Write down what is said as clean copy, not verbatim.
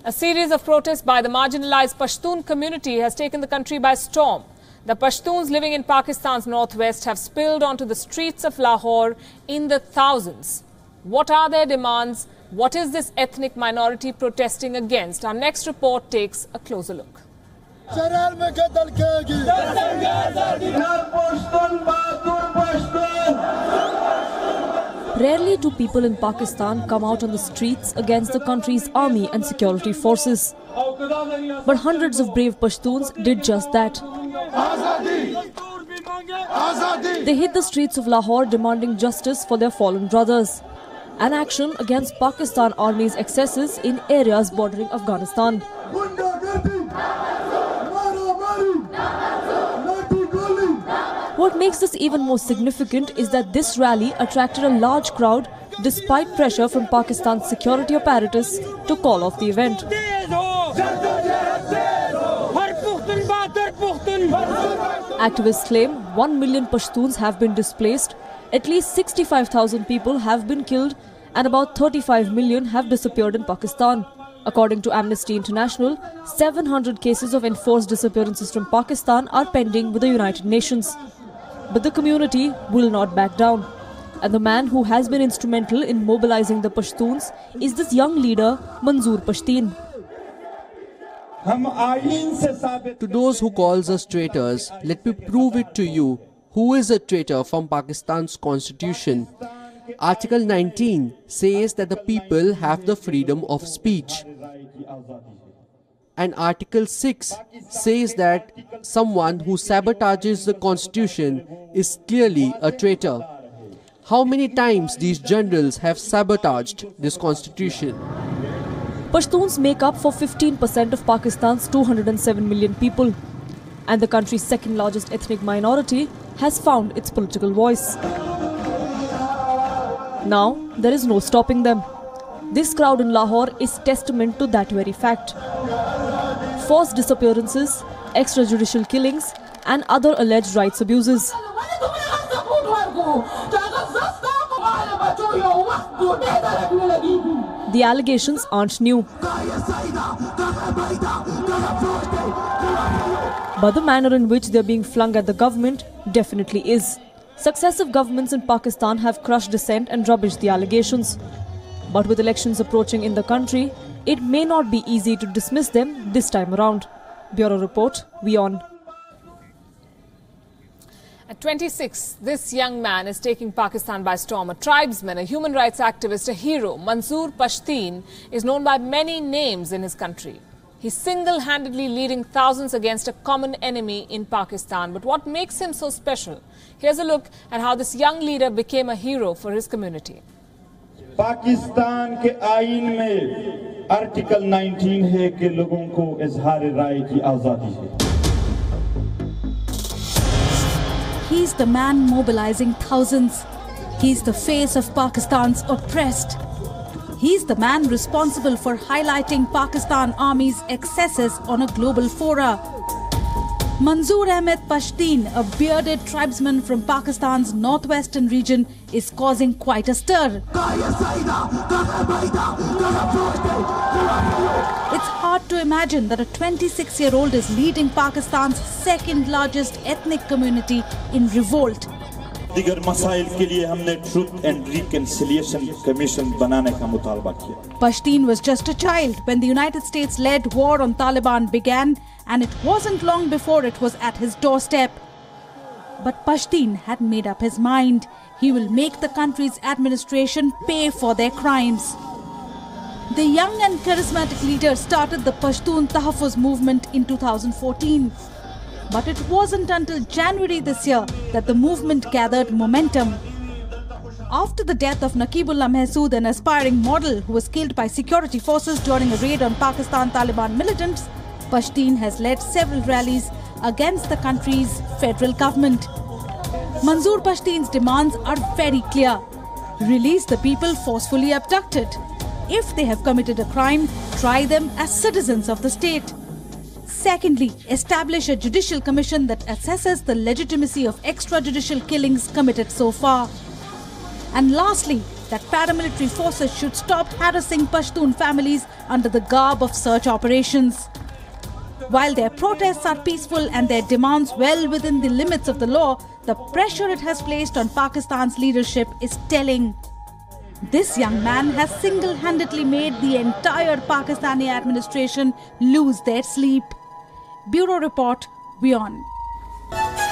A series of protests by the marginalized Pashtun community has taken the country by storm. The Pashtuns living in Pakistan's northwest have spilled onto the streets of Lahore in the thousands. What are their demands? What is this ethnic minority protesting against? Our next report takes a closer look. Rarely do people in Pakistan come out on the streets against the country's army and security forces. But hundreds of brave Pashtuns did just that. They hit the streets of Lahore demanding justice for their fallen brothers and action against Pakistan Army's excesses in areas bordering Afghanistan. What makes this even more significant is that this rally attracted a large crowd despite pressure from Pakistan's security apparatus to call off the event. Activists claim 1 million Pashtuns have been displaced, at least 65,000 people have been killed and about 35 million have disappeared in Pakistan. According to Amnesty International, 700 cases of enforced disappearances from Pakistan are pending with the United Nations. But the community will not back down. And the man who has been instrumental in mobilizing the Pashtuns is this young leader, Manzoor Pashtun. To those who calls us traitors, let me prove it to you who is a traitor from Pakistan's constitution. Article 19 says that the people have the freedom of speech. And Article 6 says that someone who sabotages the constitution is clearly a traitor. How many times these generals have sabotaged this constitution? Pashtuns make up for 15% of Pakistan's 207 million people. And the country's second largest ethnic minority has found its political voice. Now, there is no stopping them. This crowd in Lahore is testament to that very fact. Forced disappearances, extrajudicial killings and other alleged rights abuses. The allegations aren't new. But the manner in which they're being flung at the government definitely is. Successive governments in Pakistan have crushed dissent and rubbished the allegations. But with elections approaching in the country, it may not be easy to dismiss them this time around. Bureau Report, WION. At 26, this young man is taking Pakistan by storm. A tribesman, a human rights activist, a hero, Manzoor Pashtun, is known by many names in his country. He's single-handedly leading thousands against a common enemy in Pakistan. But what makes him so special? Here's a look at how this young leader became a hero for his community. Pakistan के आईन में article 19 है कि लोगों को इज़हार राय की आज़ादी है. He's the man mobilizing thousands. He's the face of Pakistan's oppressed. He's the man responsible for highlighting Pakistan Army's excesses on a global fora. Manzoor Ahmed Pashtun, a bearded tribesman from Pakistan's northwestern region, is causing quite a stir. It's hard to imagine that a 26-year-old is leading Pakistan's second largest ethnic community in revolt. दिगर मसाइल के लिए हमने truth and reconciliation commission बनाने का मुतालबा किया. Pashtun was just a child when the United States-led war on Taliban began, and it wasn't long before it was at his doorstep. But Pashtun had made up his mind. He will make the country's administration pay for their crimes. The young and charismatic leader started the Pashtun Tahaffuz movement in 2014. But it wasn't until January this year that the movement gathered momentum. After the death of Naqibullah Mahsood, an aspiring model who was killed by security forces during a raid on Pakistan Taliban militants, Pashtun has led several rallies against the country's federal government. Manzoor Pashtun's demands are very clear. Release the people forcefully abducted. If they have committed a crime, try them as citizens of the state. Secondly, establish a judicial commission that assesses the legitimacy of extrajudicial killings committed so far. And lastly, that paramilitary forces should stop harassing Pashtun families under the garb of search operations. While their protests are peaceful and their demands well within the limits of the law, the pressure it has placed on Pakistan's leadership is telling. This young man has single-handedly made the entire Pakistani administration lose their sleep. Bureau Report, WION.